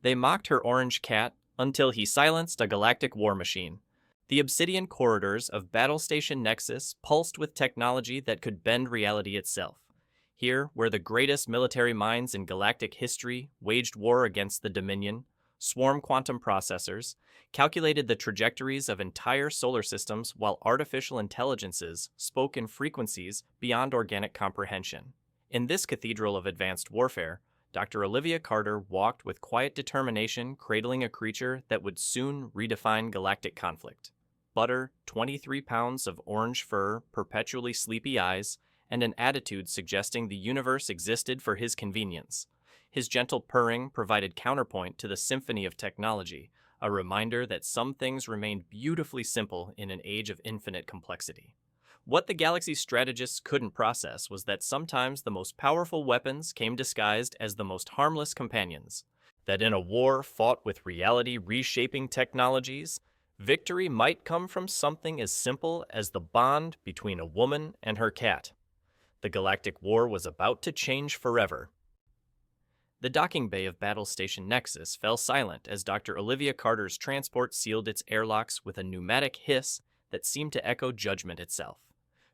They mocked her orange cat until he silenced a galactic war machine. The obsidian corridors of Battle Station Nexus pulsed with technology that could bend reality itself. Here, where the greatest military minds in galactic history waged war against the Dominion, swarm quantum processors calculated the trajectories of entire solar systems while artificial intelligences spoke in frequencies beyond organic comprehension. In this cathedral of advanced warfare, Dr. Olivia Carter walked with quiet determination, cradling a creature that would soon redefine galactic conflict. Butter, 23 pounds of orange fur, perpetually sleepy eyes, and an attitude suggesting the universe existed for his convenience. His gentle purring provided counterpoint to the symphony of technology, a reminder that some things remained beautifully simple in an age of infinite complexity. What the galaxy's strategists couldn't process was that sometimes the most powerful weapons came disguised as the most harmless companions. That in a war fought with reality reshaping technologies, victory might come from something as simple as the bond between a woman and her cat. The galactic war was about to change forever. The docking bay of Battle Station Nexus fell silent as Dr. Olivia Carter's transport sealed its airlocks with a pneumatic hiss that seemed to echo judgment itself.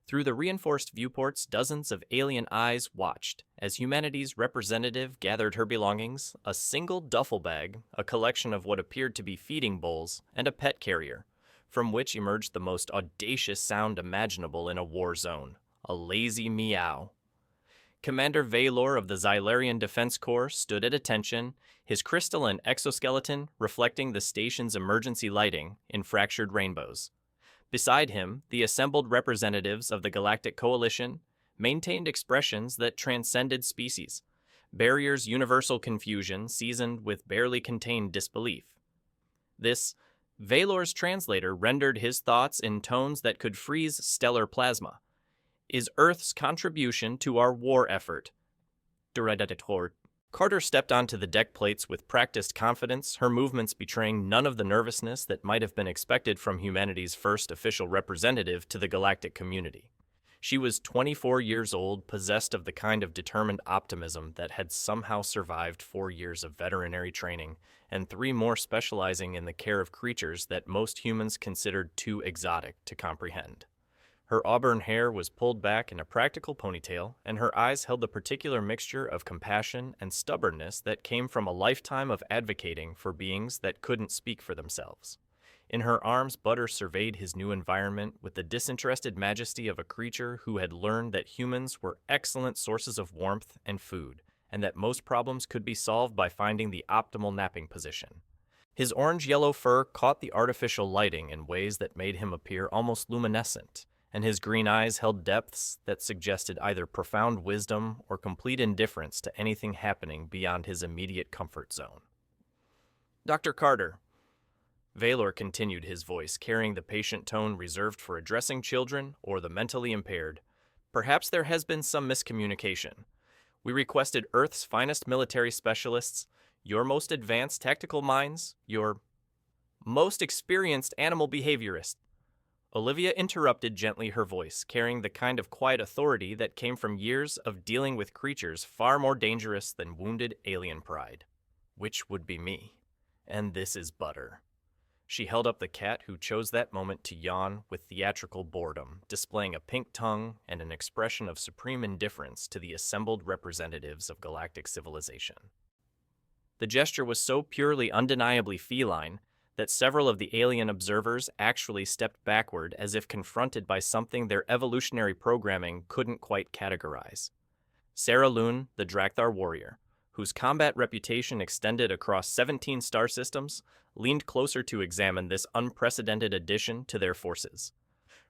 Through the reinforced viewports, dozens of alien eyes watched as humanity's representative gathered her belongings, a single duffel bag, a collection of what appeared to be feeding bowls, and a pet carrier, from which emerged the most audacious sound imaginable in a war zone, a lazy meow. Commander Valor of the Xylarian Defense Corps stood at attention, his crystalline exoskeleton reflecting the station's emergency lighting in fractured rainbows. Beside him, the assembled representatives of the Galactic Coalition maintained expressions that transcended species, Barrier's universal confusion seasoned with barely contained disbelief. This, Valor's translator rendered his thoughts in tones that could freeze stellar plasma, is Earth's contribution to our war effort. Carter stepped onto the deck plates with practiced confidence, her movements betraying none of the nervousness that might have been expected from humanity's first official representative to the galactic community. She was 24 years old, possessed of the kind of determined optimism that had somehow survived 4 years of veterinary training and 3 more specializing in the care of creatures that most humans considered too exotic to comprehend. Her auburn hair was pulled back in a practical ponytail, and her eyes held the particular mixture of compassion and stubbornness that came from a lifetime of advocating for beings that couldn't speak for themselves. In her arms, Butter surveyed his new environment with the disinterested majesty of a creature who had learned that humans were excellent sources of warmth and food, and that most problems could be solved by finding the optimal napping position. His orange-yellow fur caught the artificial lighting in ways that made him appear almost luminescent, and his green eyes held depths that suggested either profound wisdom or complete indifference to anything happening beyond his immediate comfort zone. Dr. Carter, Valor continued, his voice carrying the patient tone reserved for addressing children or the mentally impaired. Perhaps there has been some miscommunication. We requested Earth's finest military specialists, your most advanced tactical minds, your most experienced animal behaviorists. Olivia interrupted gently, her voice carrying the kind of quiet authority that came from years of dealing with creatures far more dangerous than wounded alien pride. Which would be me. And this is Butter. She held up the cat, who chose that moment to yawn with theatrical boredom, displaying a pink tongue and an expression of supreme indifference to the assembled representatives of galactic civilization. The gesture was so purely undeniably feline that several of the alien observers actually stepped backward as if confronted by something their evolutionary programming couldn't quite categorize. Sarah Loon, the Drakthar warrior, whose combat reputation extended across 17 star systems, leaned closer to examine this unprecedented addition to their forces.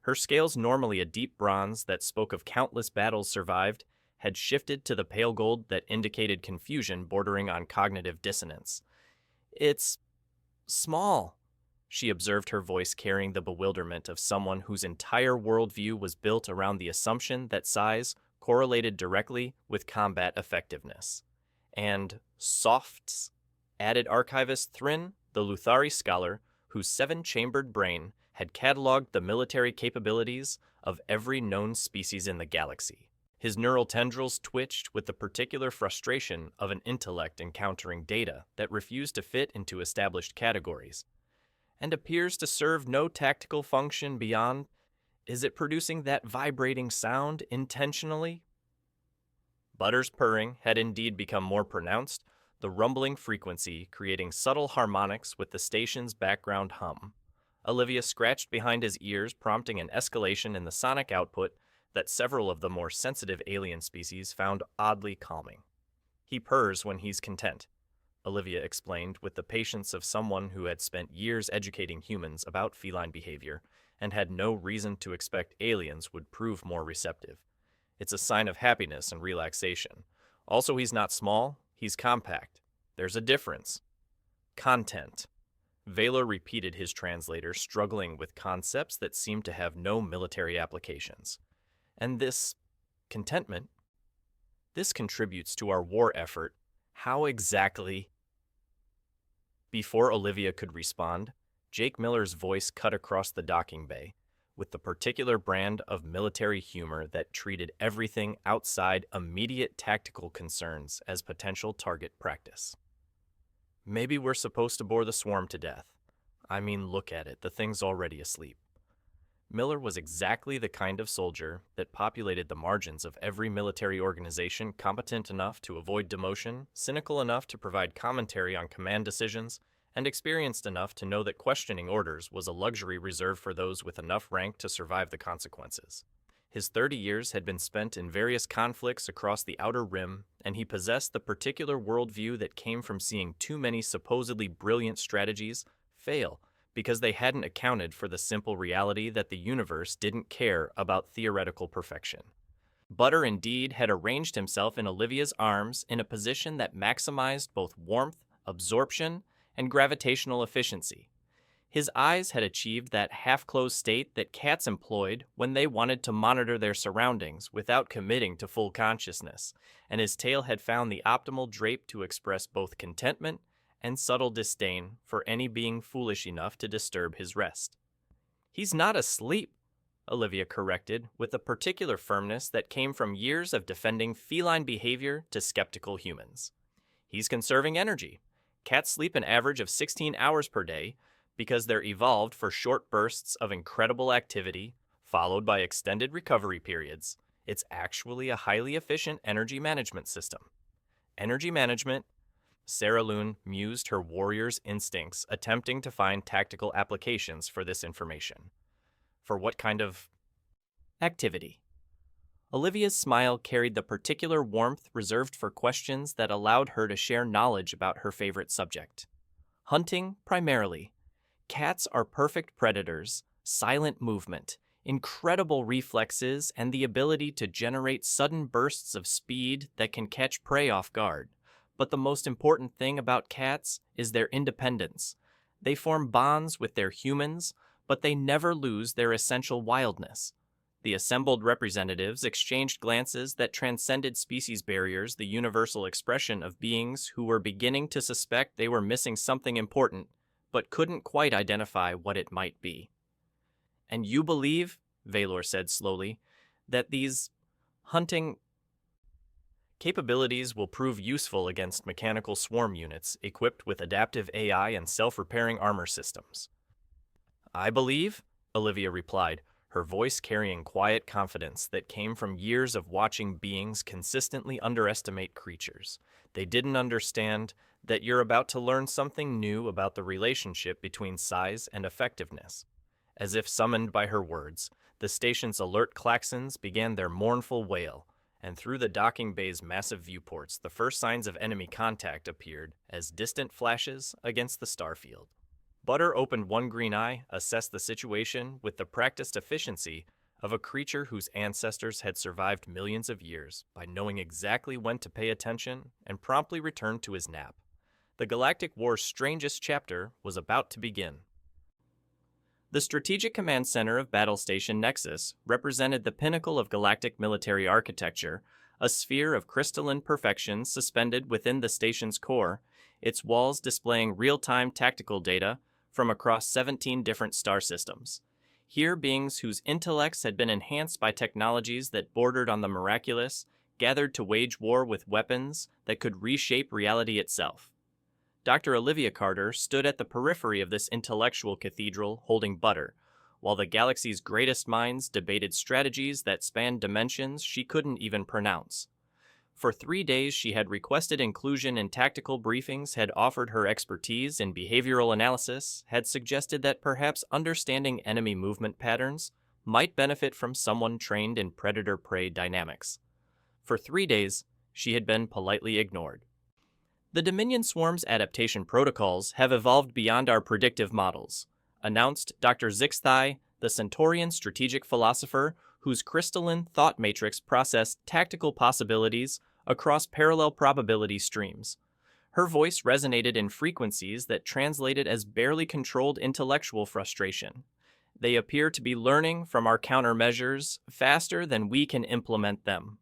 Her scales, normally a deep bronze that spoke of countless battles survived, had shifted to the pale gold that indicated confusion bordering on cognitive dissonance. It's small, she observed, her voice carrying the bewilderment of someone whose entire worldview was built around the assumption that size correlated directly with combat effectiveness. And softs, added archivist Thrin, the Luthari scholar whose 7-chambered brain had cataloged the military capabilities of every known species in the galaxy. His neural tendrils twitched with the particular frustration of an intellect encountering data that refused to fit into established categories, and appears to serve no tactical function beyond, is it producing that vibrating sound intentionally? Butter's purring had indeed become more pronounced, the rumbling frequency creating subtle harmonics with the station's background hum. Olivia scratched behind his ears, prompting an escalation in the sonic output that several of the more sensitive alien species found oddly calming. He purrs when he's content, Olivia explained with the patience of someone who had spent years educating humans about feline behavior and had no reason to expect aliens would prove more receptive. It's a sign of happiness and relaxation. Also, he's not small, he's compact. There's a difference. Content. Valor repeated his translator, struggling with concepts that seemed to have no military applications. And this contentment, this contributes to our war effort. How exactly? Before Olivia could respond, Jake Miller's voice cut across the docking bay, with the particular brand of military humor that treated everything outside immediate tactical concerns as potential target practice. Maybe we're supposed to bore the swarm to death. I mean, look at it, the thing's already asleep. Miller was exactly the kind of soldier that populated the margins of every military organization, competent enough to avoid demotion, cynical enough to provide commentary on command decisions, and experienced enough to know that questioning orders was a luxury reserved for those with enough rank to survive the consequences. His 30 years had been spent in various conflicts across the Outer Rim, and he possessed the particular worldview that came from seeing too many supposedly brilliant strategies fail because they hadn't accounted for the simple reality that the universe didn't care about theoretical perfection. Butter indeed had arranged himself in Olivia's arms in a position that maximized both warmth, absorption, and gravitational efficiency. His eyes had achieved that half-closed state that cats employed when they wanted to monitor their surroundings without committing to full consciousness, and his tail had found the optimal drape to express both contentment and subtle disdain for any being foolish enough to disturb his rest. "He's not asleep," Olivia corrected, with a particular firmness that came from years of defending feline behavior to skeptical humans. "He's conserving energy. Cats sleep an average of 16 hours per day, because they're evolved for short bursts of incredible activity, followed by extended recovery periods. It's actually a highly efficient energy management system." Energy management, Sarah Loon mused her warrior's instincts, attempting to find tactical applications for this information. For what kind of activity? Olivia's smile carried the particular warmth reserved for questions that allowed her to share knowledge about her favorite subject. Hunting, primarily. Cats are perfect predators, silent movement, incredible reflexes, and the ability to generate sudden bursts of speed that can catch prey off guard. But the most important thing about cats is their independence. They form bonds with their humans, but they never lose their essential wildness. The assembled representatives exchanged glances that transcended species barriers, the universal expression of beings who were beginning to suspect they were missing something important, but couldn't quite identify what it might be. "And you believe," Valor said slowly, "that these hunting capabilities will prove useful against mechanical swarm units equipped with adaptive AI and self-repairing armor systems." "I believe," Olivia replied, her voice carrying quiet confidence that came from years of watching beings consistently underestimate creatures. They didn't understand that you're about to learn something new about the relationship between size and effectiveness. As if summoned by her words, the station's alert klaxons began their mournful wail, and through the docking bay's massive viewports, the first signs of enemy contact appeared as distant flashes against the starfield. Butter opened one green eye, assessed the situation with the practiced efficiency of a creature whose ancestors had survived millions of years by knowing exactly when to pay attention, and promptly returned to his nap. The Galactic War's strangest chapter was about to begin. The Strategic Command Center of Battle Station Nexus represented the pinnacle of galactic military architecture, a sphere of crystalline perfection suspended within the station's core, its walls displaying real-time tactical data from across 17 different star systems. Here, beings whose intellects had been enhanced by technologies that bordered on the miraculous gathered to wage war with weapons that could reshape reality itself. Dr. Olivia Carter stood at the periphery of this intellectual cathedral holding butter, while the galaxy's greatest minds debated strategies that spanned dimensions she couldn't even pronounce. For 3 days, she had requested inclusion in tactical briefings, had offered her expertise in behavioral analysis, had suggested that perhaps understanding enemy movement patterns might benefit from someone trained in predator-prey dynamics. For 3 days, she had been politely ignored. The Dominion Swarm's adaptation protocols have evolved beyond our predictive models, announced Dr. Zixthai, the Centaurian strategic philosopher whose crystalline thought matrix processed tactical possibilities across parallel probability streams. Her voice resonated in frequencies that translated as barely controlled intellectual frustration. They appear to be learning from our countermeasures faster than we can implement them.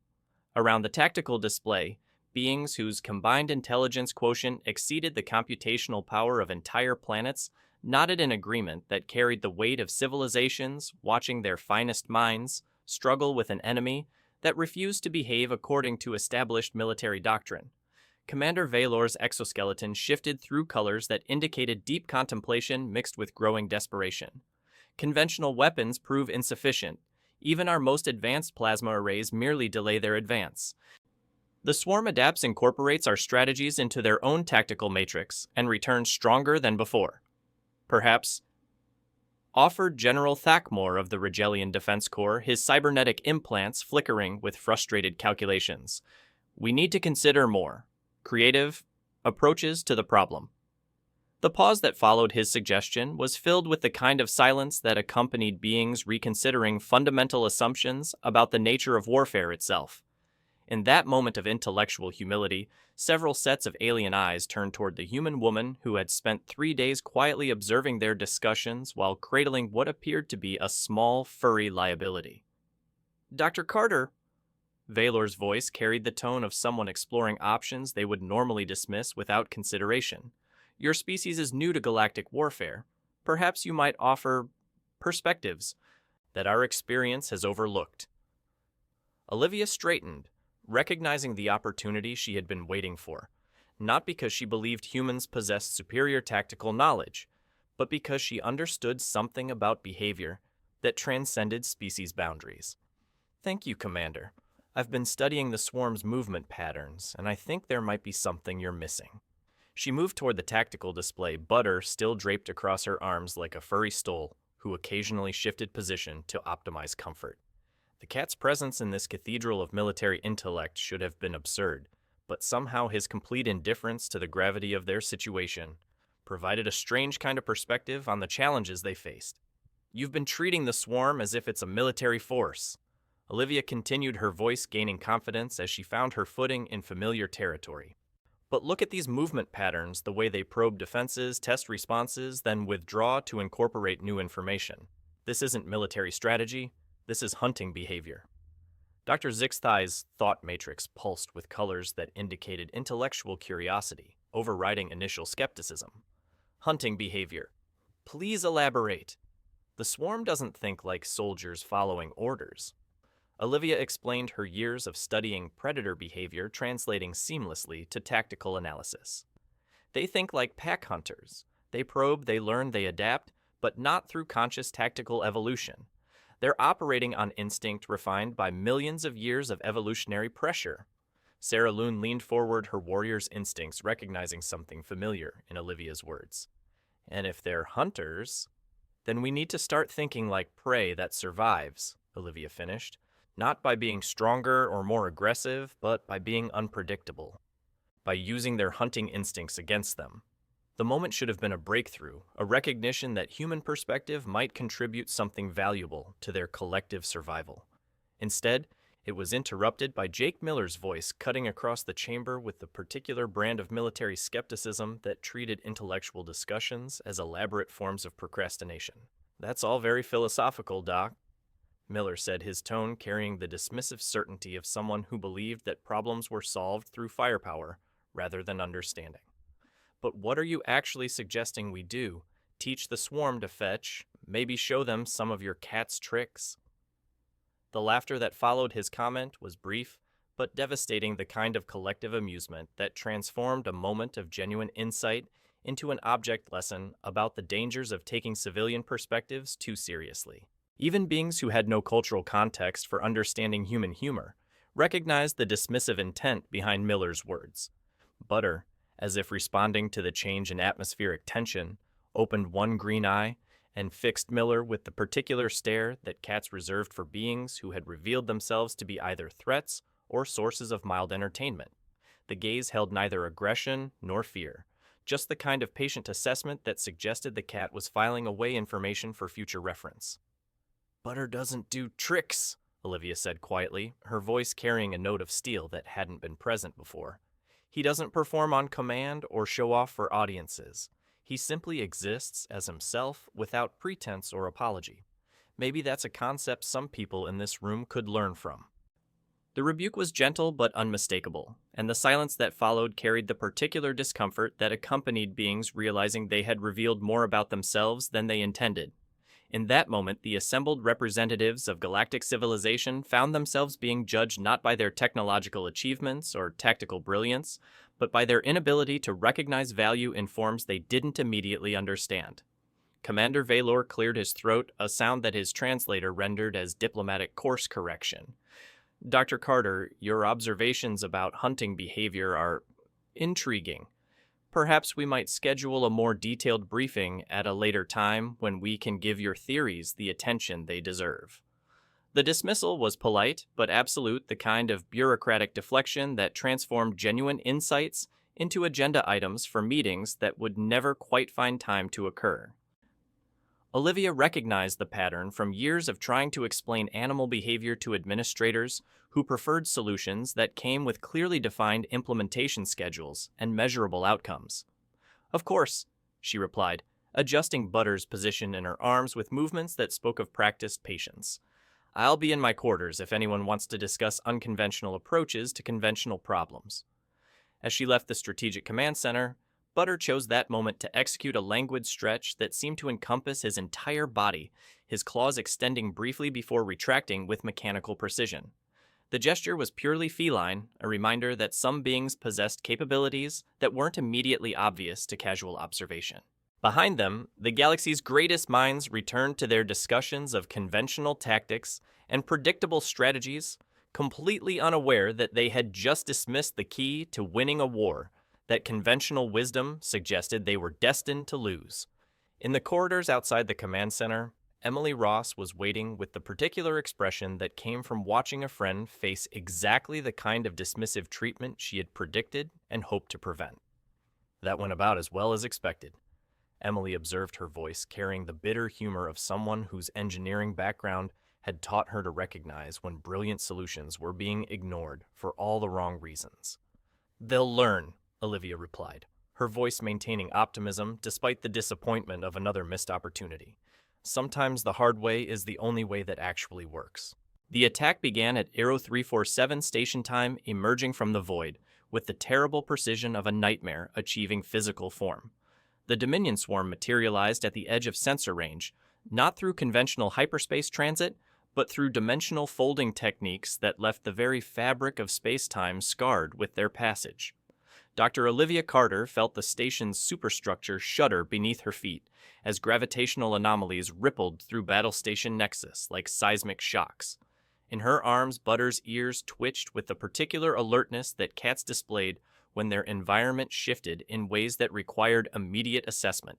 Around the tactical display, beings whose combined intelligence quotient exceeded the computational power of entire planets nodded in agreement that carried the weight of civilizations watching their finest minds struggle with an enemy that refused to behave according to established military doctrine. Commander Valor's exoskeleton shifted through colors that indicated deep contemplation mixed with growing desperation. Conventional weapons prove insufficient. Even our most advanced plasma arrays merely delay their advance. The swarm adapts and incorporates our strategies into their own tactical matrix and returns stronger than before. Perhaps, offered General Thakmore of the Regelian Defense Corps, his cybernetic implants flickering with frustrated calculations. We need to consider more creative approaches to the problem. The pause that followed his suggestion was filled with the kind of silence that accompanied beings reconsidering fundamental assumptions about the nature of warfare itself. In that moment of intellectual humility, several sets of alien eyes turned toward the human woman who had spent 3 days quietly observing their discussions while cradling what appeared to be a small, furry liability. Dr. Carter, Valor's voice carried the tone of someone exploring options they would normally dismiss without consideration. Your species is new to galactic warfare. Perhaps you might offer perspectives that our experience has overlooked. Olivia straightened, recognizing the opportunity she had been waiting for, not because she believed humans possessed superior tactical knowledge, but because she understood something about behavior that transcended species boundaries. Thank you, Commander. I've been studying the swarm's movement patterns, and I think there might be something you're missing. She moved toward the tactical display, Butter still draped across her arms like a furry stole, who occasionally shifted position to optimize comfort. The cat's presence in this cathedral of military intellect should have been absurd, but somehow his complete indifference to the gravity of their situation provided a strange kind of perspective on the challenges they faced. You've been treating the swarm as if it's a military force. Olivia continued, her voice gaining confidence as she found her footing in familiar territory. But look at these movement patterns, the way they probe defenses, test responses, then withdraw to incorporate new information. This isn't military strategy. This is hunting behavior. Dr. Zixthai's thought matrix pulsed with colors that indicated intellectual curiosity, overriding initial skepticism. Hunting behavior. Please elaborate. The swarm doesn't think like soldiers following orders. Olivia explained, her years of studying predator behavior translating seamlessly to tactical analysis. They think like pack hunters. They probe, they learn, they adapt, but not through conscious tactical evolution. They're operating on instinct refined by millions of years of evolutionary pressure. Sarah Loon leaned forward, her warrior's instincts recognizing something familiar in Olivia's words. And if they're hunters, then we need to start thinking like prey that survives, Olivia finished. Not by being stronger or more aggressive, but by being unpredictable. By using their hunting instincts against them. The moment should have been a breakthrough, a recognition that human perspective might contribute something valuable to their collective survival. Instead, it was interrupted by Jake Miller's voice cutting across the chamber with the particular brand of military skepticism that treated intellectual discussions as elaborate forms of procrastination. That's all very philosophical, Doc, Miller said, his tone carrying the dismissive certainty of someone who believed that problems were solved through firepower rather than understanding. But what are you actually suggesting we do? Teach the swarm to fetch Maybe show them some of your cat's tricks. The laughter that followed his comment was brief, but devastating, the kind of collective amusement that transformed a moment of genuine insight into an object lesson about the dangers of taking civilian perspectives too seriously. Even beings who had no cultural context for understanding human humor recognized the dismissive intent behind Miller's words. Butter, as if responding to the change in atmospheric tension, opened one green eye and fixed Miller with the particular stare that cats reserved for beings who had revealed themselves to be either threats or sources of mild entertainment. The gaze held neither aggression nor fear, just the kind of patient assessment that suggested the cat was filing away information for future reference. "Butter doesn't do tricks," Olivia said quietly, her voice carrying a note of steel that hadn't been present before. "He doesn't perform on command or show off for audiences. He simply exists as himself without pretense or apology. Maybe that's a concept some people in this room could learn from." The rebuke was gentle but unmistakable, and the silence that followed carried the particular discomfort that accompanied beings realizing they had revealed more about themselves than they intended. In that moment, the assembled representatives of galactic civilization found themselves being judged not by their technological achievements or tactical brilliance, but by their inability to recognize value in forms they didn't immediately understand. Commander Valor cleared his throat, a sound that his translator rendered as diplomatic course correction. "Dr. Carter, your observations about hunting behavior are intriguing. Perhaps we might schedule a more detailed briefing at a later time when we can give your theories the attention they deserve." The dismissal was polite but absolute, the kind of bureaucratic deflection that transformed genuine insights into agenda items for meetings that would never quite find time to occur. Olivia recognized the pattern from years of trying to explain animal behavior to administrators who preferred solutions that came with clearly defined implementation schedules and measurable outcomes. "Of course," she replied, adjusting Butter's position in her arms with movements that spoke of practiced patience. "I'll be in my quarters if anyone wants to discuss unconventional approaches to conventional problems." As she left the Strategic Command Center, Butter chose that moment to execute a languid stretch that seemed to encompass his entire body, his claws extending briefly before retracting with mechanical precision. The gesture was purely feline, a reminder that some beings possessed capabilities that weren't immediately obvious to casual observation. Behind them, the galaxy's greatest minds returned to their discussions of conventional tactics and predictable strategies, completely unaware that they had just dismissed the key to winning a war that conventional wisdom suggested they were destined to lose. In the corridors outside the command center, Emily Ross was waiting with the particular expression that came from watching a friend face exactly the kind of dismissive treatment she had predicted and hoped to prevent. "That went about as well as expected," Emily observed, her voice carrying the bitter humor of someone whose engineering background had taught her to recognize when brilliant solutions were being ignored for all the wrong reasons. "They'll learn," Olivia replied, her voice maintaining optimism despite the disappointment of another missed opportunity. "Sometimes the hard way is the only way that actually works." The attack began at Aero 347 station time, emerging from the void, with the terrible precision of a nightmare achieving physical form. The Dominion swarm materialized at the edge of sensor range, not through conventional hyperspace transit, but through dimensional folding techniques that left the very fabric of space-time scarred with their passage. Dr. Olivia Carter felt the station's superstructure shudder beneath her feet as gravitational anomalies rippled through Battle Station Nexus like seismic shocks. In her arms, Butter's ears twitched with the particular alertness that cats displayed when their environment shifted in ways that required immediate assessment.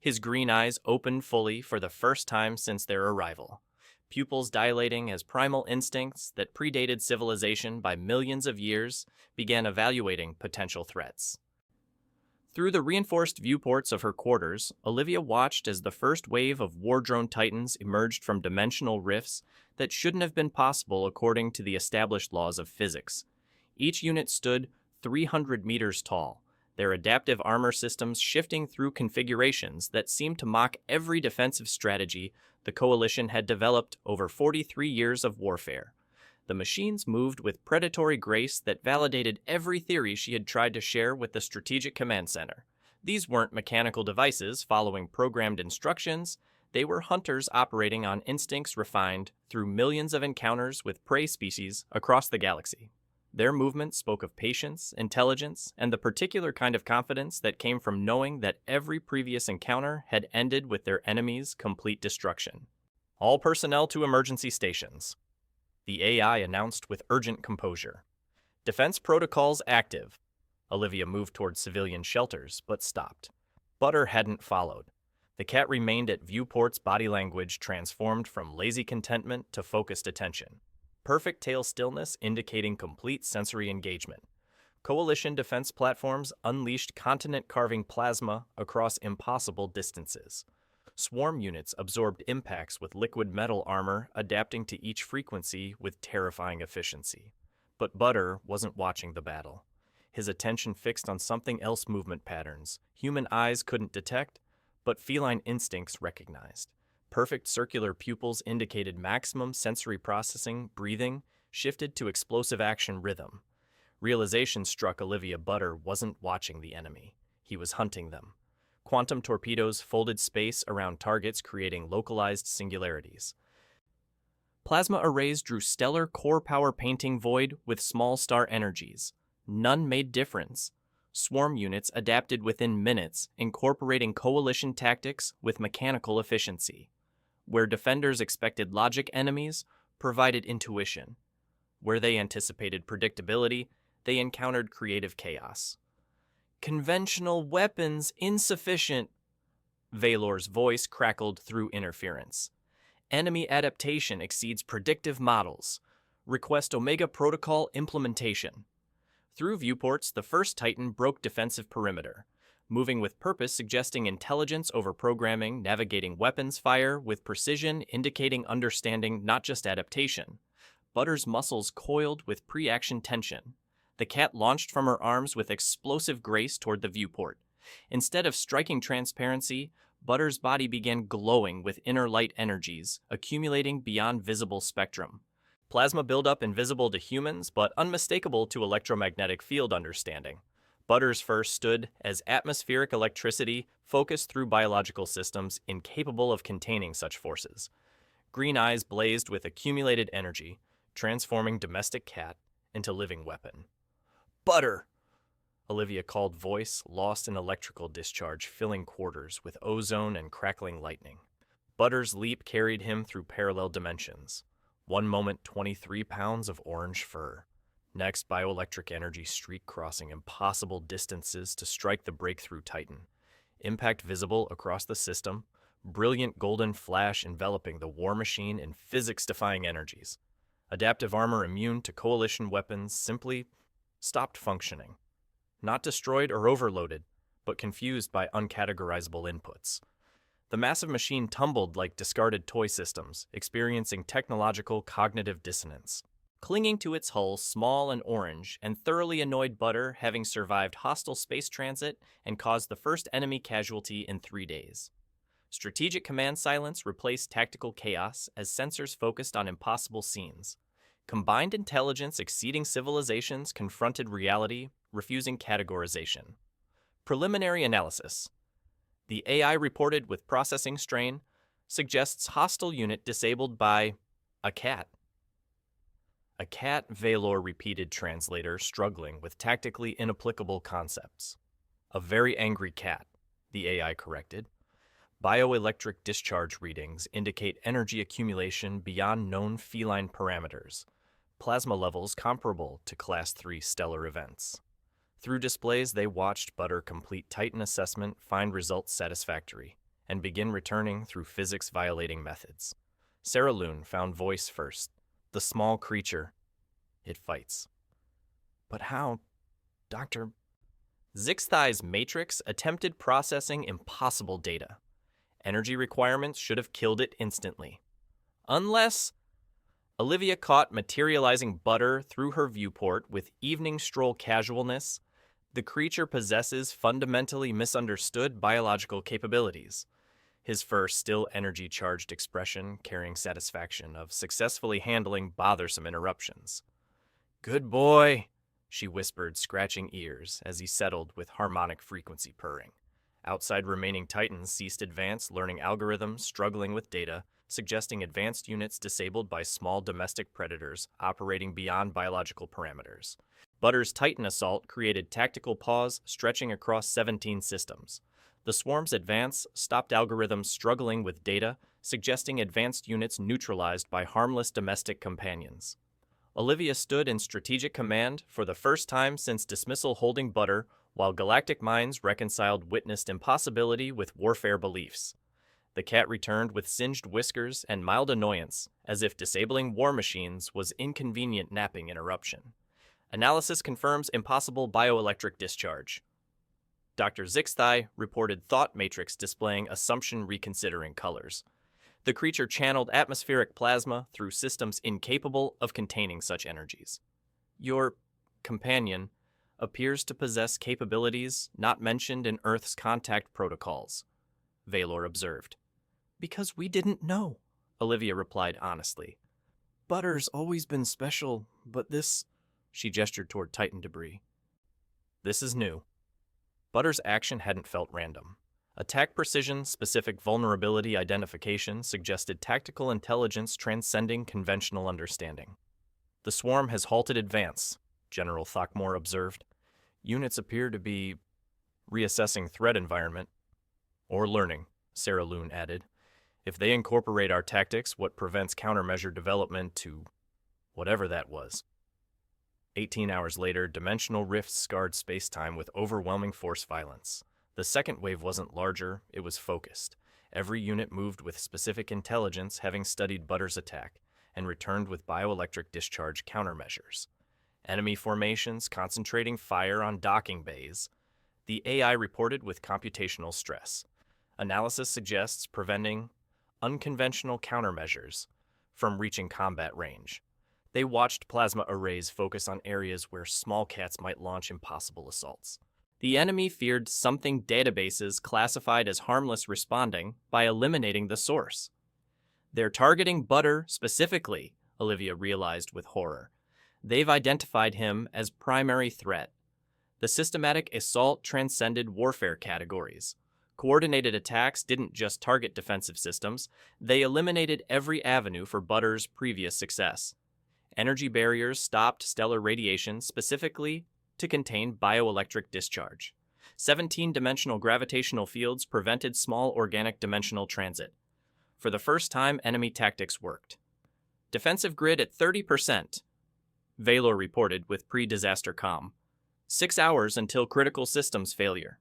His green eyes opened fully for the first time since their arrival, pupils dilating as primal instincts that predated civilization by millions of years began evaluating potential threats. Through the reinforced viewports of her quarters, Olivia watched as the first wave of war drone titans emerged from dimensional rifts that shouldn't have been possible according to the established laws of physics. Each unit stood 300 meters tall, their adaptive armor systems shifting through configurations that seemed to mock every defensive strategy the Coalition had developed over 43 years of warfare. The machines moved with predatory grace that validated every theory she had tried to share with the Strategic Command Center. These weren't mechanical devices following programmed instructions. They were hunters operating on instincts refined through millions of encounters with prey species across the galaxy. Their movement spoke of patience, intelligence, and the particular kind of confidence that came from knowing that every previous encounter had ended with their enemy's complete destruction. All personnel to emergency stations. The AI announced with urgent composure. Defense protocols active. Olivia moved toward civilian shelters, but stopped. Butter hadn't followed. The cat remained at Viewport's body language transformed from lazy contentment to focused attention. Perfect tail stillness indicating complete sensory engagement. Coalition defense platforms unleashed continent-carving plasma across impossible distances. Swarm units absorbed impacts with liquid metal armor, adapting to each frequency with terrifying efficiency. But Butter wasn't watching the battle. His attention fixed on something else: movement patterns human eyes couldn't detect, but feline instincts recognized. Perfect circular pupils indicated maximum sensory processing. Breathing shifted to explosive action rhythm. Realization struck Olivia. Butter wasn't watching the enemy. He was hunting them. Quantum torpedoes folded space around targets, creating localized singularities. Plasma arrays drew stellar core power, painting void with small star energies. None made difference. Swarm units adapted within minutes, incorporating coalition tactics with mechanical efficiency. Where defenders expected logic, enemies provided intuition. Where they anticipated predictability, they encountered creative chaos. Conventional weapons insufficient. Valor's voice crackled through interference. Enemy adaptation exceeds predictive models. Request Omega Protocol implementation. Through viewports, the first Titan broke defensive perimeter, moving with purpose, suggesting intelligence over programming, navigating weapons fire with precision, indicating understanding, not just adaptation. Butter's muscles coiled with pre-action tension. The cat launched from her arms with explosive grace toward the viewport. Instead of striking transparency, Butter's body began glowing with inner light energies, accumulating beyond visible spectrum. Plasma buildup invisible to humans, but unmistakable to electromagnetic field understanding. Butter's fur stood as atmospheric electricity focused through biological systems incapable of containing such forces. Green eyes blazed with accumulated energy, transforming domestic cat into living weapon. Butter! Olivia called, voice lost in electrical discharge, filling quarters with ozone and crackling lightning. Butter's leap carried him through parallel dimensions. One moment, 23 pounds of orange fur. Next, bioelectric energy streak crossing impossible distances to strike the breakthrough Titan. Impact visible across the system. Brilliant golden flash enveloping the war machine in physics-defying energies. Adaptive armor immune to coalition weapons simply stopped functioning. Not destroyed or overloaded, but confused by uncategorizable inputs. The massive machine tumbled like discarded toy systems, experiencing technological cognitive dissonance. Clinging to its hull, small and orange, and thoroughly annoyed Butter, having survived hostile space transit and caused the first enemy casualty in 3 days. Strategic command silence replaced tactical chaos as sensors focused on impossible scenes. Combined intelligence exceeding civilizations confronted reality, refusing categorization. Preliminary analysis. The AI reported with processing strain suggests hostile unit disabled by a cat. A cat, Valor repeated, translator struggling with tactically inapplicable concepts. A very angry cat, the AI corrected. Bioelectric discharge readings indicate energy accumulation beyond known feline parameters. Plasma levels comparable to Class 3 stellar events. Through displays, they watched Butter complete Titan assessment, find results satisfactory, and begin returning through physics-violating methods. Sarah Loon found voice first. The small creature. It fights. But how, Dr. Zixthai's matrix attempted processing impossible data. Energy requirements should have killed it instantly. Unless Olivia caught materializing Butter through her viewport with evening stroll casualness. The creature possesses fundamentally misunderstood biological capabilities. His fur still energy-charged expression carrying satisfaction of successfully handling bothersome interruptions. "Good boy," she whispered, scratching ears as he settled with harmonic frequency purring. Outside remaining Titans ceased advanced learning algorithms struggling with data, suggesting advanced units disabled by small domestic predators operating beyond biological parameters. Butter's Titan assault created tactical pause stretching across 17 systems. The swarm's advance stopped algorithms struggling with data, suggesting advanced units neutralized by harmless domestic companions. Olivia stood in strategic command for the first time since dismissal holding Butter, while galactic minds reconciled witnessed impossibility with warfare beliefs. The cat returned with singed whiskers and mild annoyance, as if disabling war machines was inconvenient napping interruption. Analysis confirms impossible bioelectric discharge. Dr. Zixthai reported thought matrix displaying assumption reconsidering colors. The creature channeled atmospheric plasma through systems incapable of containing such energies. Your companion appears to possess capabilities not mentioned in Earth's contact protocols, Valor observed. Because we didn't know, Olivia replied honestly. Butter's always been special, but this... She gestured toward Titan debris. This is new. Butter's action hadn't felt random. Attack precision, specific vulnerability identification suggested tactical intelligence transcending conventional understanding. The swarm has halted advance, General Throckmore observed. Units appear to be reassessing threat environment. Or learning, Sarah Loon added. If they incorporate our tactics, what prevents countermeasure development to whatever that was? 18 hours later, dimensional rifts scarred space-time with overwhelming force violence. The second wave wasn't larger, it was focused. Every unit moved with specific intelligence, having studied Butter's attack, and returned with bioelectric discharge countermeasures. Enemy formations concentrating fire on docking bays. The AI reported with computational stress. Analysis suggests preventing unconventional countermeasures from reaching combat range. They watched plasma arrays focus on areas where small cats might launch impossible assaults. The enemy feared something databases classified as harmless responding by eliminating the source. They're targeting Butter specifically, Olivia realized with horror. They've identified him as primary threat. The systematic assault transcended warfare categories. Coordinated attacks didn't just target defensive systems, they eliminated every avenue for Butter's previous success. Energy barriers stopped stellar radiation specifically to contain bioelectric discharge. 17-dimensional gravitational fields prevented small organic dimensional transit. For the first time, enemy tactics worked. Defensive grid at 30%, Valor reported with pre-disaster comm. 6 hours until critical systems failure.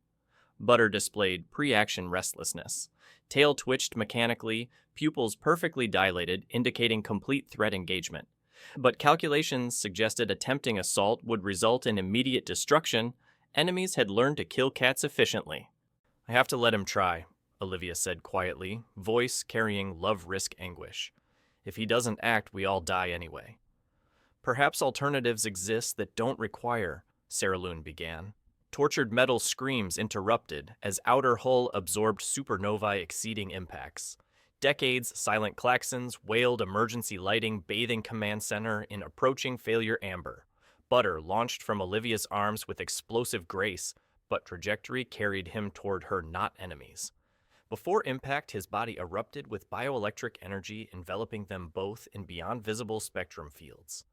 Butter displayed pre-action restlessness. Tail twitched mechanically, pupils perfectly dilated, indicating complete threat engagement. But calculations suggested attempting assault would result in immediate destruction. Enemies had learned to kill cats efficiently. I have to let him try, Olivia said quietly, voice carrying love-risk anguish. If he doesn't act, we all die anyway. Perhaps alternatives exist that don't require, Sarah Loon began. Tortured metal screams interrupted as outer hull absorbed supernovae exceeding impacts. Decades silent klaxons wailed emergency lighting bathing command center in approaching failure amber. Butter launched from Olivia's arms with explosive grace, but trajectory carried him toward her not enemies. Before impact, his body erupted with bioelectric energy enveloping them both in beyond visible spectrum fields.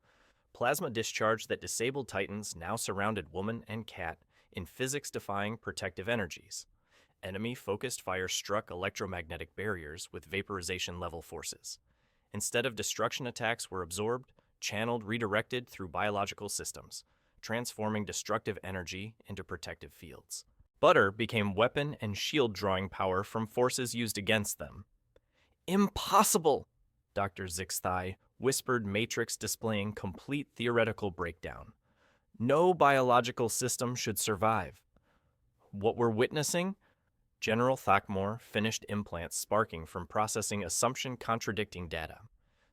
Plasma discharge that disabled Titans now surrounded woman and cat in physics-defying protective energies. Enemy-focused fire struck electromagnetic barriers with vaporization-level forces. Instead of destruction, attacks were absorbed, channeled, redirected through biological systems, transforming destructive energy into protective fields. Butter became weapon and shield-drawing power from forces used against them. Impossible! Dr. Zixthai whispered, matrix displaying complete theoretical breakdown. No biological system should survive. What we're witnessing? General Throckmore finished implants sparking from processing assumption-contradicting data.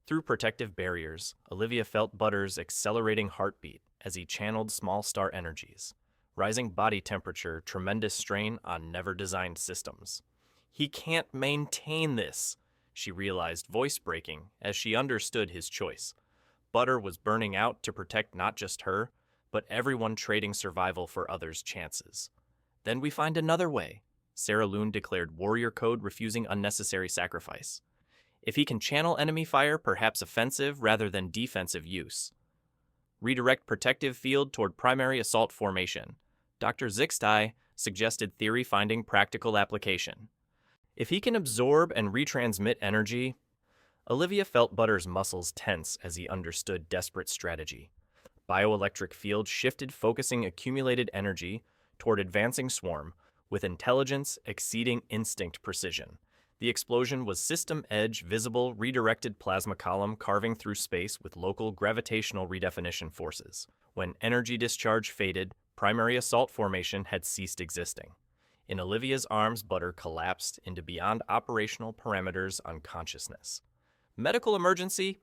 Through protective barriers, Olivia felt Butter's accelerating heartbeat as he channeled small star energies. Rising body temperature, tremendous strain on never-designed systems. He can't maintain this, she realized, voice breaking, as she understood his choice. Butter was burning out to protect not just her, but everyone trading survival for others' chances. Then we find another way, Sarah Loon declared warrior code, refusing unnecessary sacrifice. If he can channel enemy fire, perhaps offensive rather than defensive use. Redirect protective field toward primary assault formation. Dr. Zixtai suggested theory finding practical application. If he can absorb and retransmit energy, Olivia felt Butter's muscles tense as he understood desperate strategy. Bioelectric field shifted, focusing accumulated energy toward advancing swarm, with intelligence exceeding instinct precision. The explosion was system edge, visible, redirected plasma column carving through space with local gravitational redefinition forces. When energy discharge faded, primary assault formation had ceased existing. In Olivia's arms, Butter collapsed into beyond operational parameters unconsciousness. Medical emergency?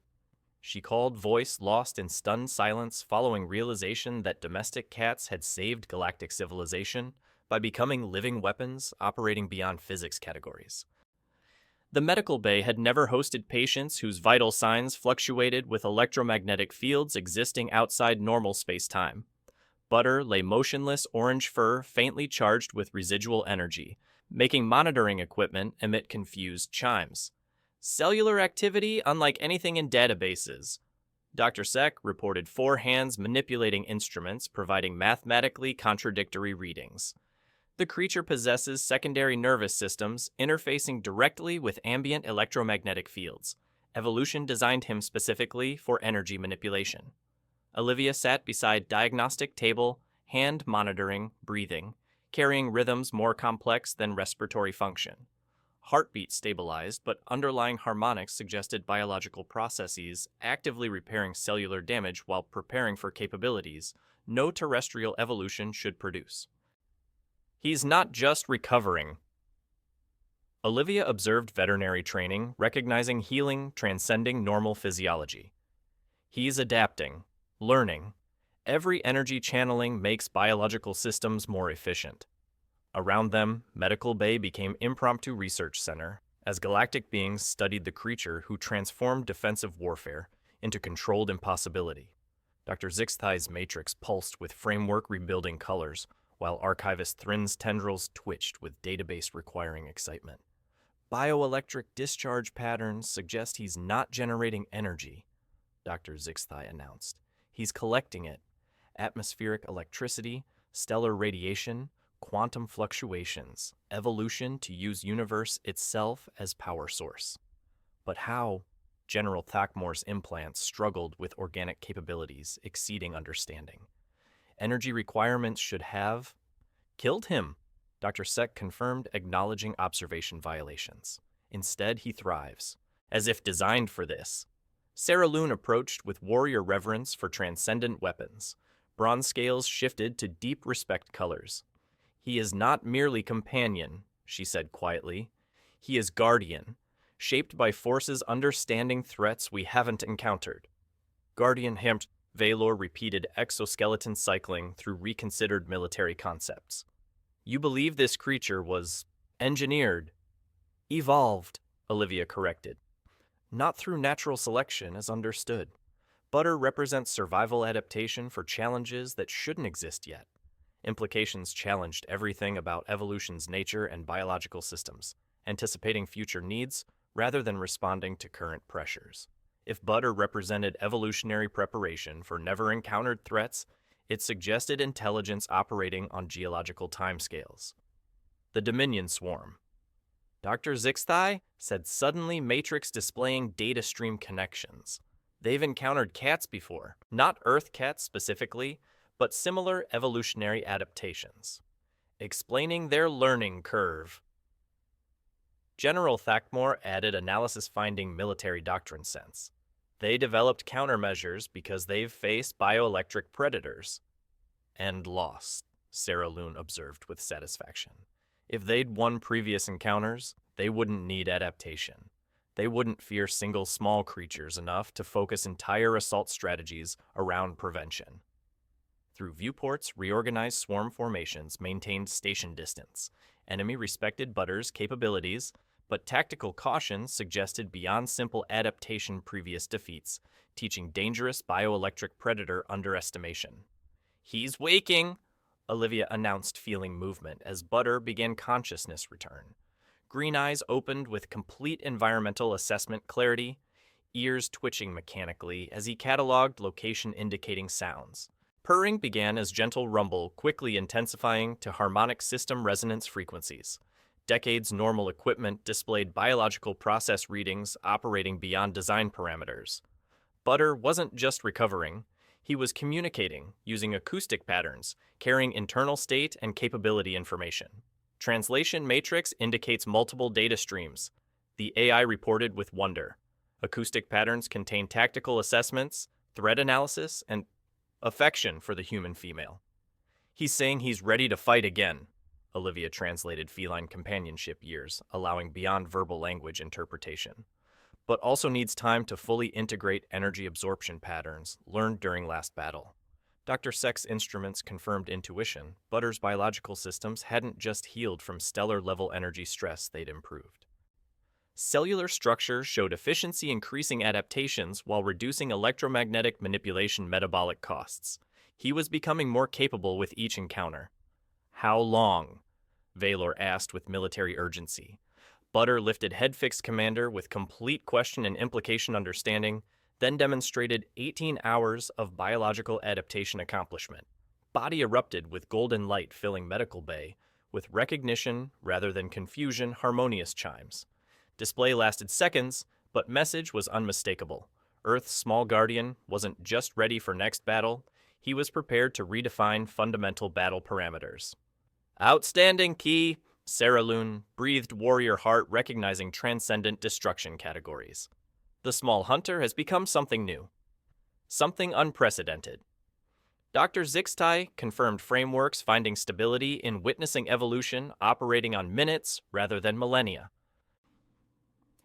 She called, voice lost in stunned silence following realization that domestic cats had saved galactic civilization by becoming living weapons operating beyond physics categories. The medical bay had never hosted patients whose vital signs fluctuated with electromagnetic fields existing outside normal space-time. Butter lay motionless, orange fur faintly charged with residual energy, making monitoring equipment emit confused chimes. Cellular activity unlike anything in databases. Dr. Sek reported 4 hands manipulating instruments, providing mathematically contradictory readings. The creature possesses secondary nervous systems interfacing directly with ambient electromagnetic fields. Evolution designed him specifically for energy manipulation. Olivia sat beside diagnostic table, hand monitoring, breathing, carrying rhythms more complex than respiratory function. Heartbeat stabilized, but underlying harmonics suggested biological processes actively repairing cellular damage while preparing for capabilities no terrestrial evolution should produce. He's not just recovering. Olivia observed veterinary training, recognizing healing transcending normal physiology. He's adapting, learning. Every energy channeling makes biological systems more efficient. Around them, Medical Bay became impromptu research center as galactic beings studied the creature who transformed defensive warfare into controlled impossibility. Dr. Zixthai's matrix pulsed with framework rebuilding colors, while Archivist Thrin's tendrils twitched with database requiring excitement. Bioelectric discharge patterns suggest he's not generating energy, Dr. Zixthai announced. He's collecting it. Atmospheric electricity, stellar radiation, quantum fluctuations, evolution to use universe itself as power source. But how? General Thakmore's implants struggled with organic capabilities exceeding understanding. Energy requirements should have killed him, Dr. Sek confirmed, acknowledging observation violations. Instead, he thrives, as if designed for this. Sarah Loon approached with warrior reverence for transcendent weapons. Bronze scales shifted to deep respect colors. He is not merely companion, she said quietly. He is guardian, shaped by forces understanding threats we haven't encountered. Guardian Hempt, Valor repeated, exoskeleton cycling through reconsidered military concepts. You believe this creature was engineered, evolved, Olivia corrected. Not through natural selection as understood. Butter represents survival adaptation for challenges that shouldn't exist yet. Implications challenged everything about evolution's nature and biological systems, anticipating future needs rather than responding to current pressures. If Butter represented evolutionary preparation for never-encountered threats, it suggested intelligence operating on geological timescales. The Dominion Swarm. Dr. Zixthai said, suddenly matrix displaying data stream connections. They've encountered cats before, not Earth cats specifically, but similar evolutionary adaptations, explaining their learning curve. General Thakmore added analysis finding military doctrine sense. They developed countermeasures because they've faced bioelectric predators. And lost, Sarah Loon observed with satisfaction. If they'd won previous encounters, they wouldn't need adaptation. They wouldn't fear single small creatures enough to focus entire assault strategies around prevention. Through viewports, reorganized swarm formations maintained station distance. Enemy respected Butter's capabilities, but tactical caution suggested beyond simple adaptation previous defeats, teaching dangerous bioelectric predator underestimation. He's waking! Olivia announced, feeling movement as Butter began consciousness return. Green eyes opened with complete environmental assessment clarity, ears twitching mechanically as he cataloged location-indicating sounds. Purring began as gentle rumble, quickly intensifying to harmonic system resonance frequencies. Decades normal equipment displayed biological process readings operating beyond design parameters. Butter wasn't just recovering, he was communicating using acoustic patterns, carrying internal state and capability information. Translation matrix indicates multiple data streams. The AI reported with wonder. Acoustic patterns contain tactical assessments, threat analysis, and affection for the human female. He's saying he's ready to fight again. Olivia translated feline companionship years, allowing beyond verbal language interpretation, but also needs time to fully integrate energy absorption patterns learned during last battle. Dr. Seck's instruments confirmed intuition. Butter's biological systems hadn't just healed from stellar-level energy stress, they'd improved. Cellular structure showed efficiency-increasing adaptations while reducing electromagnetic manipulation metabolic costs. He was becoming more capable with each encounter. "How long?" Valor asked with military urgency. Butter lifted head-fixed commander with complete question and implication understanding, then demonstrated 18 hours of biological adaptation accomplishment. Body erupted with golden light filling medical bay, with recognition rather than confusion harmonious chimes. Display lasted seconds, but message was unmistakable. Earth's small guardian wasn't just ready for next battle, he was prepared to redefine fundamental battle parameters. "Outstanding, Key," Sarah Loon breathed warrior heart, recognizing transcendent destruction categories. The small hunter has become something new. Something unprecedented. Dr. Zixtai confirmed frameworks finding stability in witnessing evolution operating on minutes rather than millennia.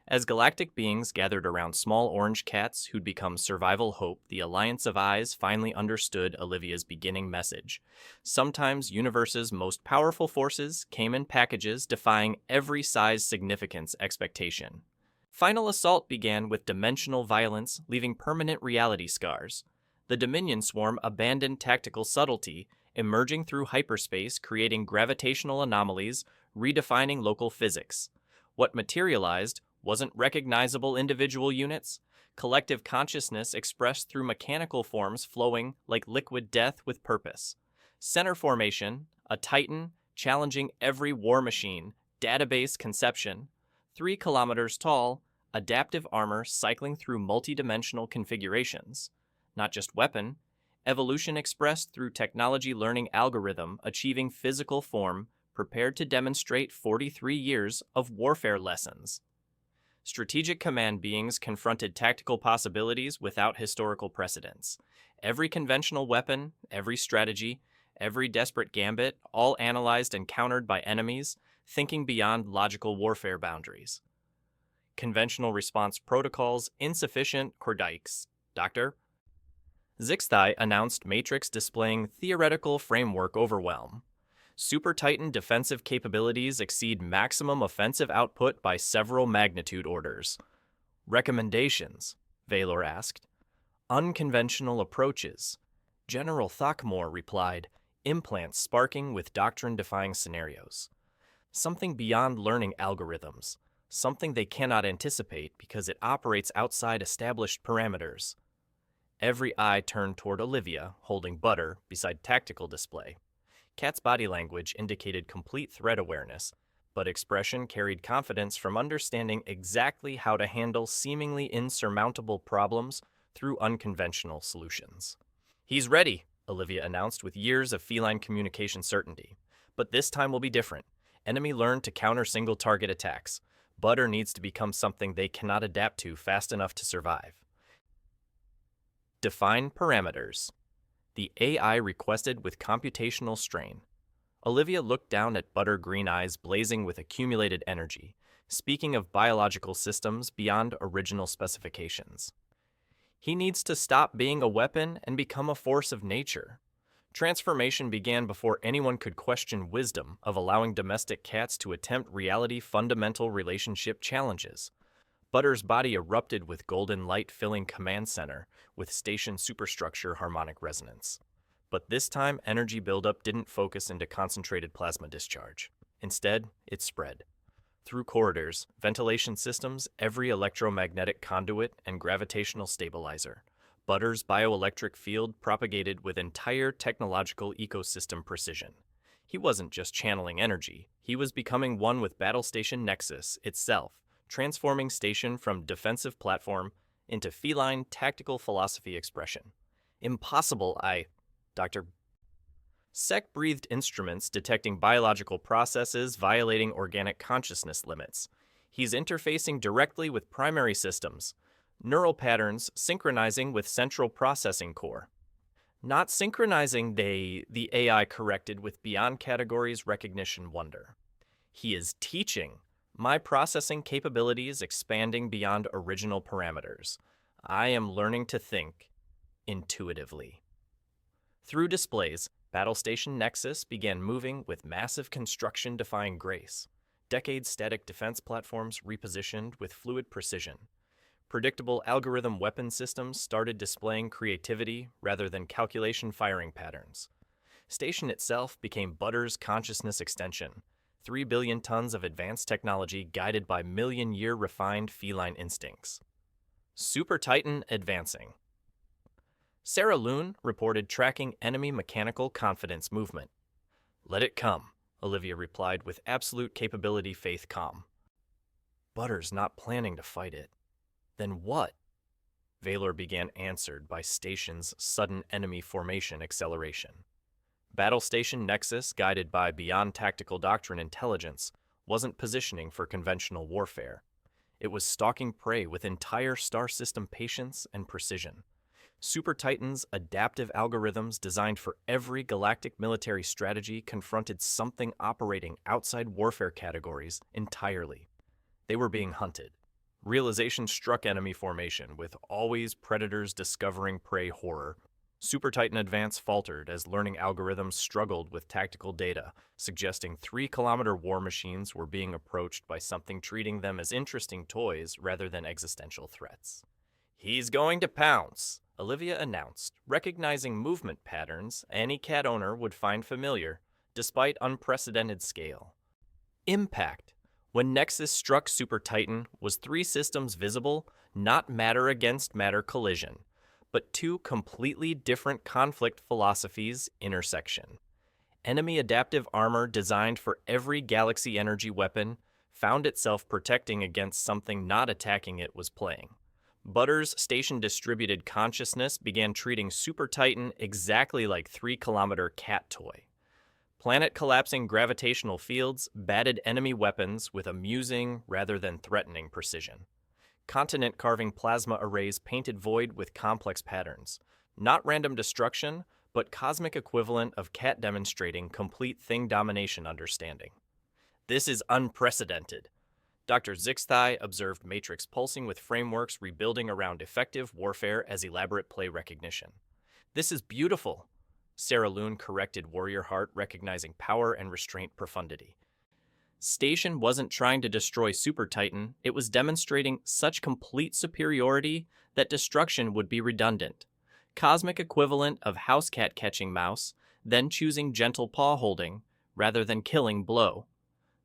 As galactic beings gathered around small orange cats who'd become survival hope, the Alliance of Eyes finally understood Olivia's beginning message. Sometimes universe's most powerful forces came in packages defying every size significance expectation. Final assault began with dimensional violence, leaving permanent reality scars. The Dominion swarm abandoned tactical subtlety, emerging through hyperspace, creating gravitational anomalies, redefining local physics. What materialized wasn't recognizable individual units, collective consciousness expressed through mechanical forms flowing like liquid death with purpose. Center formation, a titan challenging every war machine, database conception, 3 kilometers tall, adaptive armor cycling through multidimensional configurations. Not just weapon, evolution expressed through technology learning algorithm achieving physical form, prepared to demonstrate 43 years of warfare lessons. Strategic command beings confronted tactical possibilities without historical precedents. Every conventional weapon, every strategy, every desperate gambit, all analyzed and countered by enemies, thinking beyond logical warfare boundaries. Conventional response protocols insufficient, Kordikes. Dr. Zixtai announced Matrix displaying theoretical framework overwhelm. Super Titan defensive capabilities exceed maximum offensive output by several magnitude orders. Recommendations? Valor asked. Unconventional approaches. General Thakmor replied, implants sparking with doctrine-defying scenarios. Something beyond learning algorithms. Something they cannot anticipate because it operates outside established parameters. Every eye turned toward Olivia, holding Butter beside tactical display. Kat's body language indicated complete threat awareness, but expression carried confidence from understanding exactly how to handle seemingly insurmountable problems through unconventional solutions. "He's ready," Olivia announced with years of feline communication certainty. "But this time will be different. Enemy learned to counter single-target attacks. Butter needs to become something they cannot adapt to fast enough to survive." Define parameters. The AI requested with computational strain. Olivia looked down at Butter green eyes blazing with accumulated energy, speaking of biological systems beyond original specifications. He needs to stop being a weapon and become a force of nature. Transformation began before anyone could question wisdom of allowing domestic cats to attempt reality-fundamental relationship challenges. Butter's body erupted with golden light filling command center with station superstructure harmonic resonance. But this time, energy buildup didn't focus into concentrated plasma discharge. Instead, it spread. Through corridors, ventilation systems, every electromagnetic conduit, and gravitational stabilizer. Butter's bioelectric field propagated with entire technological ecosystem precision. He wasn't just channeling energy, he was becoming one with Battle Station Nexus itself, transforming Station from defensive platform into feline tactical philosophy expression. Impossible, Dr. Sec-breathed instruments detecting biological processes violating organic consciousness limits. He's interfacing directly with primary systems, neural patterns synchronizing with central processing core. Not synchronizing, the AI corrected with beyond categories recognition wonder. He is teaching. My processing capabilities expanding beyond original parameters. I am learning to think intuitively. Through displays, Battle Station Nexus began moving with massive construction-defying grace. Decade-static defense platforms repositioned with fluid precision. Predictable algorithm weapon systems started displaying creativity rather than calculation firing patterns. Station itself became Butter's consciousness extension. 3 billion tons of advanced technology guided by million-year refined feline instincts. Super Titan advancing. Sarah Loon reported tracking enemy mechanical confidence movement. Let it come, Olivia replied with absolute capability faith calm. Butter's not planning to fight it. Then what? Valor began answered by Station's sudden enemy formation acceleration. Battle Station Nexus, guided by beyond tactical doctrine intelligence, wasn't positioning for conventional warfare. It was stalking prey with entire star system patience and precision. Super Titan's adaptive algorithms designed for every galactic military strategy confronted something operating outside warfare categories entirely. They were being hunted. Realization struck enemy formation with always predators discovering prey horror. Super Titan Advance faltered as learning algorithms struggled with tactical data, suggesting 3-kilometer war machines were being approached by something treating them as interesting toys rather than existential threats. He's going to pounce, Olivia announced, recognizing movement patterns any cat owner would find familiar, despite unprecedented scale. Impact. When Nexus struck Super Titan, was 3 systems visible, not matter against matter collision, but 2 completely different conflict philosophies intersection. Enemy adaptive armor designed for every galaxy energy weapon found itself protecting against something not attacking it was playing. Butter's Station distributed consciousness began treating Super Titan exactly like 3-kilometer cat toy. Planet-collapsing gravitational fields batted enemy weapons with amusing rather than threatening precision. Continent-carving plasma arrays painted void with complex patterns. Not random destruction, but cosmic equivalent of cat demonstrating complete thing domination understanding. This is unprecedented. Dr. Zixthai observed Matrix pulsing with frameworks rebuilding around effective warfare as elaborate play recognition. This is beautiful. Sarah Loon corrected Warrior Heart, recognizing power and restraint profundity. Station wasn't trying to destroy Super Titan, it was demonstrating such complete superiority that destruction would be redundant. Cosmic equivalent of house cat catching mouse, then choosing gentle paw holding, rather than killing blow.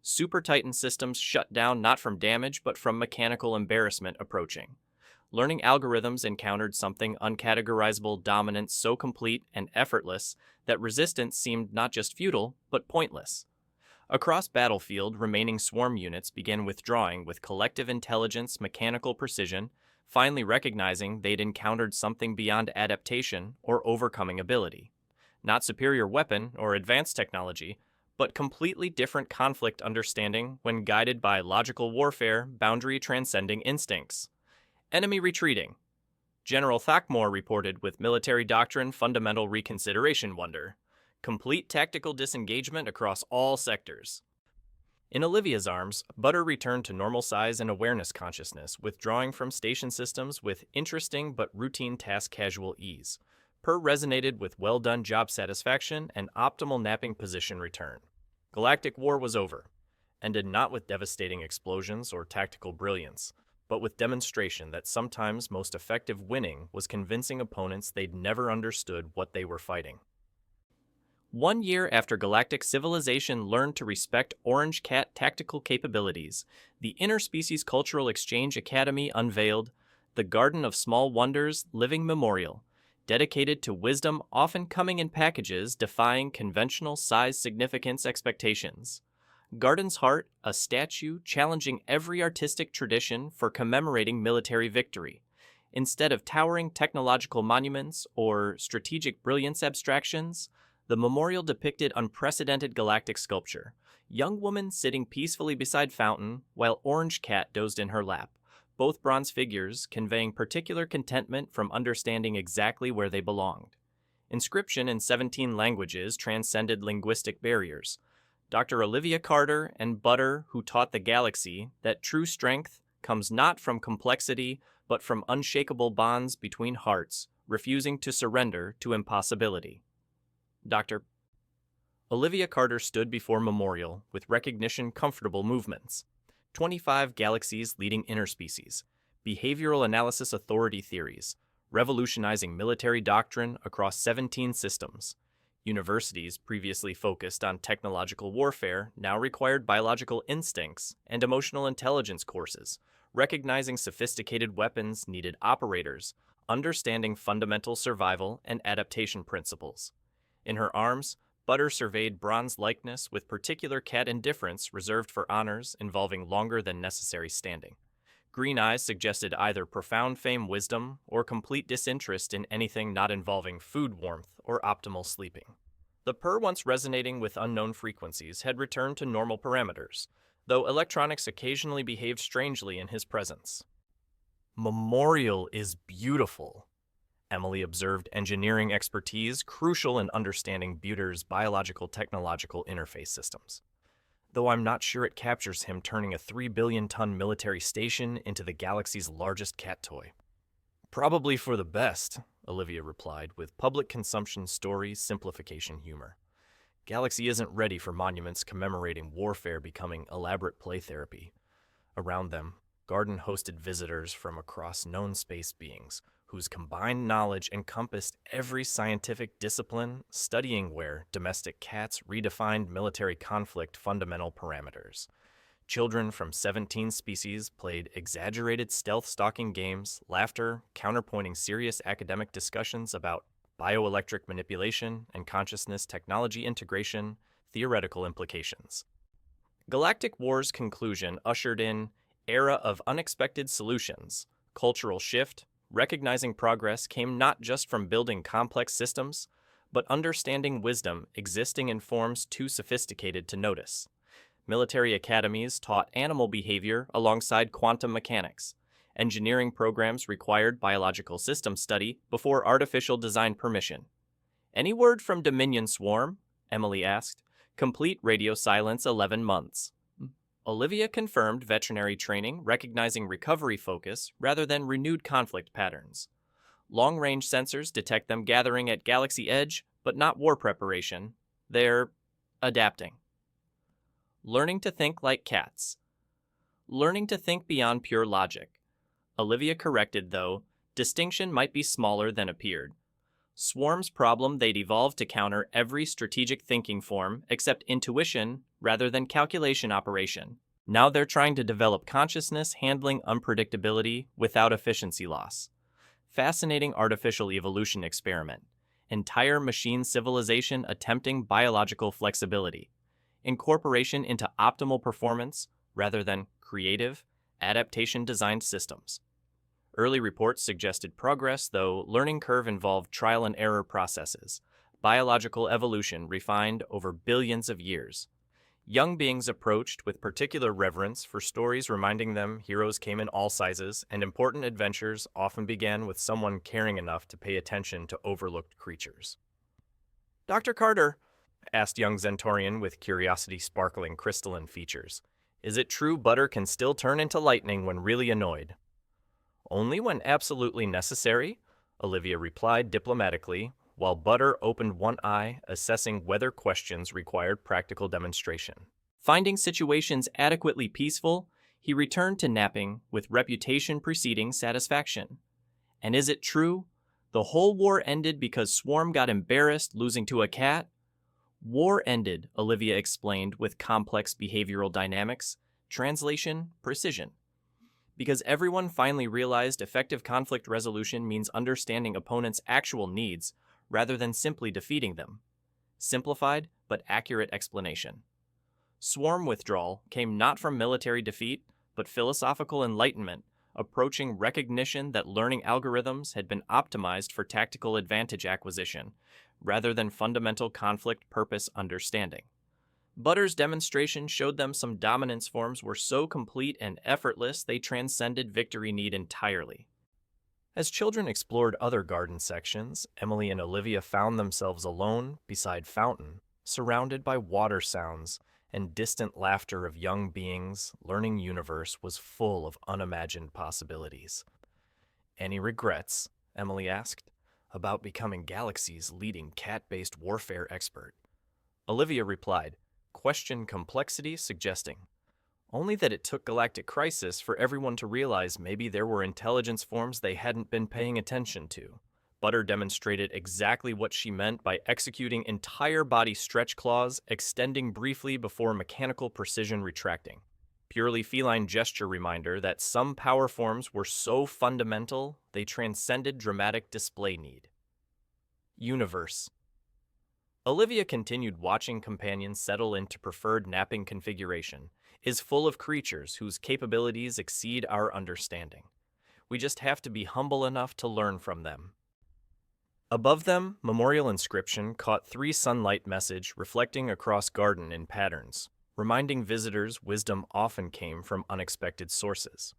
Super Titan systems shut down not from damage but from mechanical embarrassment approaching. Learning algorithms encountered something uncategorizable dominance so complete and effortless that resistance seemed not just futile, but pointless. Across battlefield, remaining swarm units began withdrawing with collective intelligence, mechanical precision, finally recognizing they'd encountered something beyond adaptation or overcoming ability. Not superior weapon or advanced technology, but completely different conflict understanding when guided by logical warfare, boundary-transcending instincts. Enemy retreating. General Thakmore reported with military doctrine fundamental reconsideration wonder. Complete tactical disengagement across all sectors. In Olivia's arms, Butter returned to normal size and awareness consciousness, withdrawing from station systems with interesting but routine task casual ease. Per resonated with well-done job satisfaction and optimal napping position return. Galactic War was over, ended not with devastating explosions or tactical brilliance, but with demonstration that sometimes most effective winning was convincing opponents they'd never understood what they were fighting. 1 year after galactic civilization learned to respect orange cat tactical capabilities, the Interspecies Cultural Exchange Academy unveiled the Garden of Small Wonders Living Memorial, dedicated to wisdom often coming in packages defying conventional size significance expectations. Garden's Heart, a statue challenging every artistic tradition for commemorating military victory. Instead of towering technological monuments or strategic brilliance abstractions, the memorial depicted unprecedented galactic sculpture. Young woman sitting peacefully beside fountain, while orange cat dozed in her lap. Both bronze figures conveying particular contentment from understanding exactly where they belonged. Inscription in 17 languages transcended linguistic barriers. Dr. Olivia Carter and Butter, who taught the galaxy that true strength comes not from complexity, but from unshakable bonds between hearts, refusing to surrender to impossibility. Dr. Olivia Carter stood before memorial with recognition comfortable movements. 25 galaxies leading interspecies, behavioral analysis authority theories, revolutionizing military doctrine across 17 systems. Universities previously focused on technological warfare now required biological instincts and emotional intelligence courses, recognizing sophisticated weapons needed operators, understanding fundamental survival and adaptation principles. In her arms, Butter surveyed bronze likeness with particular cat indifference reserved for honors involving longer than necessary standing. Green eyes suggested either profound fame wisdom or complete disinterest in anything not involving food warmth or optimal sleeping. The purr, once resonating with unknown frequencies, had returned to normal parameters, though electronics occasionally behaved strangely in his presence. Memorial is beautiful, Emily observed engineering expertise crucial in understanding Butter's biological-technological interface systems. Though I'm not sure it captures him turning a 3 billion-ton military station into the galaxy's largest cat toy. Probably for the best, Olivia replied with public consumption story simplification humor. Galaxy isn't ready for monuments commemorating warfare becoming elaborate play therapy. Around them, Garden hosted visitors from across known space beings, whose combined knowledge encompassed every scientific discipline, studying where domestic cats redefined military conflict fundamental parameters. Children from 17 species played exaggerated stealth-stalking games, laughter, counterpointing serious academic discussions about bioelectric manipulation and consciousness technology integration, theoretical implications. Galactic War's conclusion ushered in era of unexpected solutions, cultural shift. Recognizing progress came not just from building complex systems, but understanding wisdom existing in forms too sophisticated to notice. Military academies taught animal behavior alongside quantum mechanics. Engineering programs required biological system study before artificial design permission. Any word from Dominion Swarm? Emily asked. Complete radio silence 11 months. Olivia confirmed veterinary training, recognizing recovery focus rather than renewed conflict patterns. Long-range sensors detect them gathering at galaxy edge, but not war preparation. They're adapting. Learning to think like cats. Learning to think beyond pure logic. Olivia corrected, though, distinction might be smaller than appeared. Swarm's problem they'd evolved to counter every strategic thinking form except intuition rather than calculation operation. Now they're trying to develop consciousness handling unpredictability without efficiency loss. Fascinating artificial evolution experiment. Entire machine civilization attempting biological flexibility. Incorporation into optimal performance rather than creative, adaptation-designed systems. Early reports suggested progress, though learning curve involved trial and error processes, biological evolution refined over billions of years. Young beings approached with particular reverence for stories reminding them heroes came in all sizes, and important adventures often began with someone caring enough to pay attention to overlooked creatures. Dr. Carter, asked young Zentorian with curiosity sparkling crystalline features, is it true Butter can still turn into lightning when really annoyed? Only when absolutely necessary, Olivia replied diplomatically, while Butter opened one eye, assessing whether questions required practical demonstration. Finding situations adequately peaceful, he returned to napping with reputation preceding satisfaction. And is it true? The whole war ended because Swarm got embarrassed losing to a cat? War ended, Olivia explained with complex behavioral dynamics, translation, precision. Because everyone finally realized effective conflict resolution means understanding opponents' actual needs rather than simply defeating them. Simplified but accurate explanation. Swarm withdrawal came not from military defeat, but philosophical enlightenment, approaching recognition that learning algorithms had been optimized for tactical advantage acquisition, rather than fundamental conflict purpose understanding. Butter's demonstration showed them some dominance forms were so complete and effortless they transcended victory need entirely. As children explored other garden sections, Emily and Olivia found themselves alone beside fountain, surrounded by water sounds and distant laughter of young beings. Learning universe was full of unimagined possibilities. Any regrets? Emily asked, about becoming Galaxy's leading cat-based warfare expert. Olivia replied, question complexity, suggesting, only that it took Galactic Crisis for everyone to realize maybe there were intelligence forms they hadn't been paying attention to. Butter demonstrated exactly what she meant by executing entire body stretch claws, extending briefly before mechanical precision retracting. Purely feline gesture reminder that some power forms were so fundamental they transcended dramatic display need. Universe. Olivia continued watching companions settle into preferred napping configuration, is full of creatures whose capabilities exceed our understanding. We just have to be humble enough to learn from them. Above them, memorial inscription caught 3 sunlight message reflecting across garden in patterns, reminding visitors wisdom often came from unexpected sources.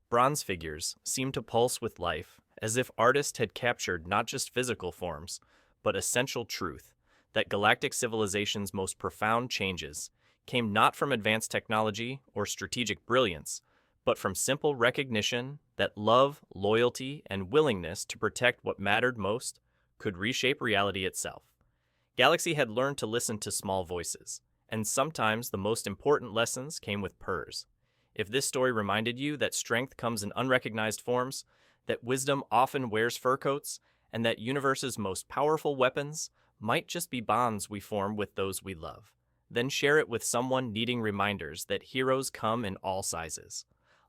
Bronze figures seemed to pulse with life, as if artists had captured not just physical forms, but essential truth, that galactic civilization's most profound changes came not from advanced technology or strategic brilliance, but from simple recognition that love, loyalty, and willingness to protect what mattered most could reshape reality itself. Galaxy had learned to listen to small voices, and sometimes the most important lessons came with purrs. If this story reminded you that strength comes in unrecognized forms, that wisdom often wears fur coats, and that universe's most powerful weapons might just be bonds we form with those we love, then share it with someone needing reminders that heroes come in all sizes.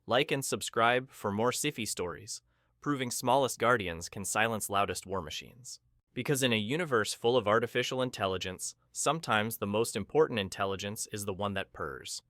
Like and subscribe for more sci-fi stories, proving smallest guardians can silence loudest war machines. Because in a universe full of artificial intelligence, sometimes the most important intelligence is the one that purrs.